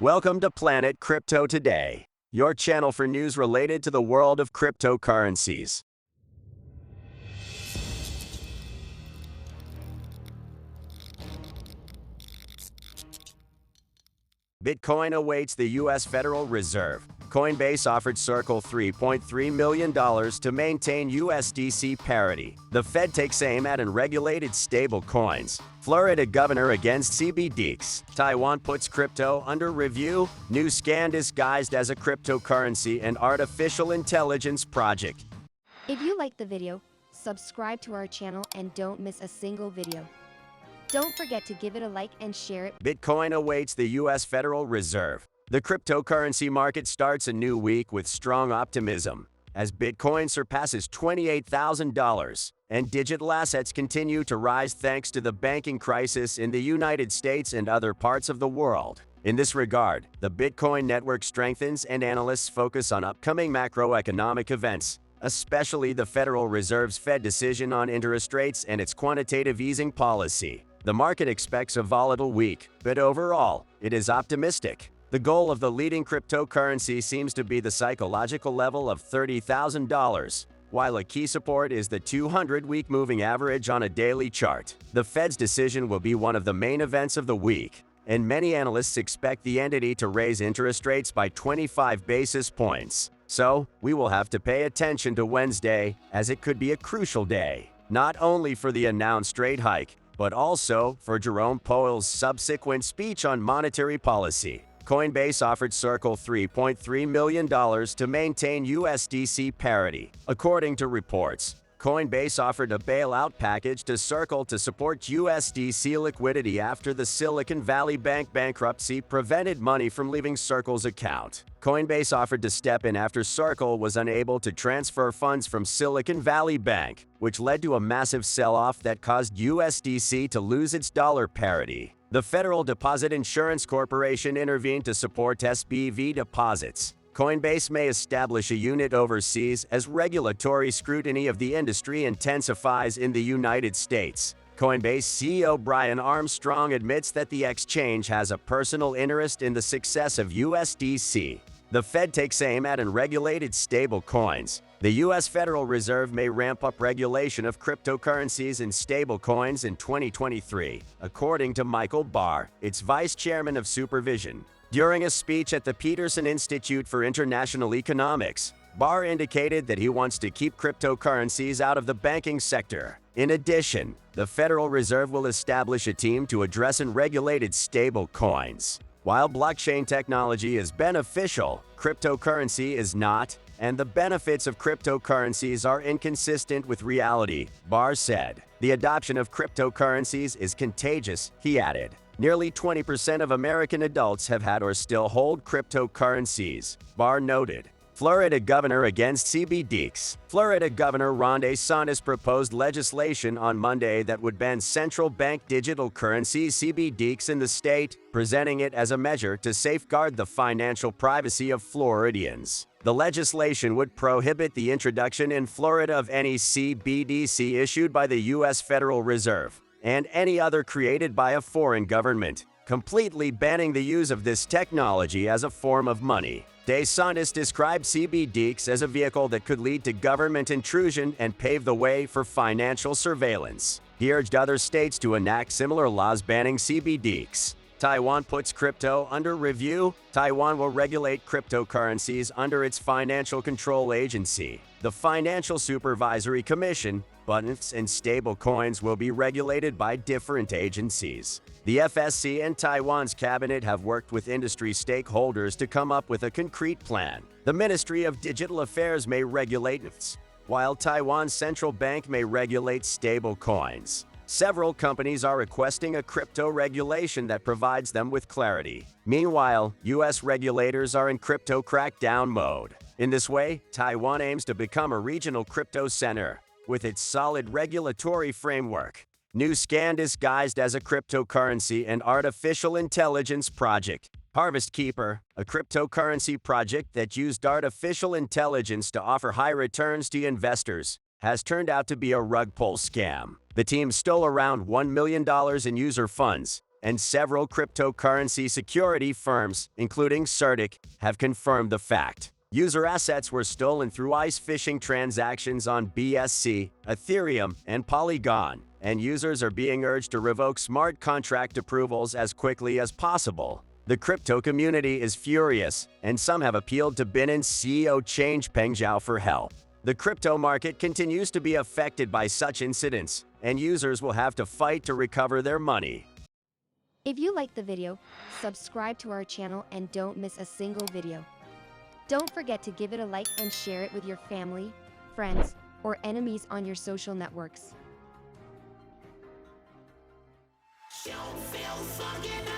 Welcome to Planet Crypto Today, your channel for news related to the world of cryptocurrencies. Bitcoin awaits the U.S. Federal Reserve. COINBASE offered Circle $3.3 million to maintain USDC parity. The Fed takes aim at unregulated stablecoins. Florida governor against CBDCs. Taiwan puts crypto under review. New scan disguised as a cryptocurrency and artificial intelligence project. If you like the video, subscribe to our channel and don't miss a single video. Don't forget to give it a like and share it. Bitcoin awaits the U.S. Federal Reserve. The cryptocurrency market starts a new week with strong optimism, as Bitcoin surpasses $28,000, and digital assets continue to rise thanks to the banking crisis in the United States and other parts of the world. In this regard, the Bitcoin network strengthens and analysts focus on upcoming macroeconomic events, especially the Federal Reserve's Fed decision on interest rates and its quantitative easing policy. The market expects a volatile week, but overall, it is optimistic. The goal of the leading cryptocurrency seems to be the psychological level of $30,000, while a key support is the 200-week moving average on a daily chart. The Fed's decision will be one of the main events of the week, and many analysts expect the entity to raise interest rates by 25 basis points. So, we will have to pay attention to Wednesday, as it could be a crucial day, not only for the announced rate hike, but also for Jerome Powell's subsequent speech on monetary policy. COINBASE offered Circle $3.3 million to maintain USDC parity. According to reports, COINBASE offered a bailout package to Circle to support USDC liquidity after the Silicon Valley Bank bankruptcy prevented money from leaving Circle's account. COINBASE offered to step in after Circle was unable to transfer funds from Silicon Valley Bank, which led to a massive sell-off that caused USDC to lose its dollar parity. The Federal Deposit Insurance Corporation intervened to support SPV deposits. COINBASE may establish a unit overseas as regulatory scrutiny of the industry intensifies in the United States. COINBASE CEO Brian Armstrong admits that the exchange has a personal interest in the success of USDC. The Fed takes aim at unregulated stablecoins. The U.S. Federal Reserve may ramp up regulation of cryptocurrencies and stablecoins in 2023, according to Michael Barr, its vice chairman of supervision. During a speech at the Peterson Institute for International Economics, Barr indicated that he wants to keep cryptocurrencies out of the banking sector. In addition, the Federal Reserve will establish a team to address unregulated stablecoins. While blockchain technology is beneficial, cryptocurrency is not, and the benefits of cryptocurrencies are inconsistent with reality, Barr said. The adoption of cryptocurrencies is contagious, he added. Nearly 20% of American adults have had or still hold cryptocurrencies, Barr noted. Florida governor against CBDCs. Florida Governor Ron DeSantis proposed legislation on Monday that would ban central bank digital currencies CBDCs in the state, presenting it as a measure to safeguard the financial privacy of Floridians. The legislation would prohibit the introduction in Florida of any CBDC issued by the U.S. Federal Reserve and any other created by a foreign government, completely banning the use of this technology as a form of money. DeSantis described CBDCs as a vehicle that could lead to government intrusion and pave the way for financial surveillance. He urged other states to enact similar laws banning CBDCs. Taiwan puts crypto under review. Taiwan will regulate cryptocurrencies under its Financial Control Agency, the Financial Supervisory Commission. Bonds and stablecoins will be regulated by different agencies. The FSC and Taiwan's cabinet have worked with industry stakeholders to come up with a concrete plan. The Ministry of Digital Affairs may regulate NFTs, while Taiwan's central bank may regulate stablecoins. Several companies are requesting a crypto regulation that provides them with clarity. Meanwhile, U.S. regulators are in crypto crackdown mode. In this way, Taiwan aims to become a regional crypto center with its solid regulatory framework. New scan disguised as a cryptocurrency and artificial intelligence project. Harvest Keeper, a cryptocurrency project that used artificial intelligence to offer high returns to investors, has turned out to be a rug pull scam. The team stole around $1 million in user funds and several cryptocurrency security firms, including CertiK, have confirmed the fact. User assets were stolen through ICE phishing transactions on BSC, Ethereum, and Polygon, and users are being urged to revoke smart contract approvals as quickly as possible. The crypto community is furious, and some have appealed to Binance CEO Changpeng Zhao for help. The crypto market continues to be affected by such incidents, and users will have to fight to recover their money. If you liked the video, subscribe to our channel and don't miss a single video. Don't forget to give it a like and share it with your family, friends, or enemies on your social networks. Don't feel fucking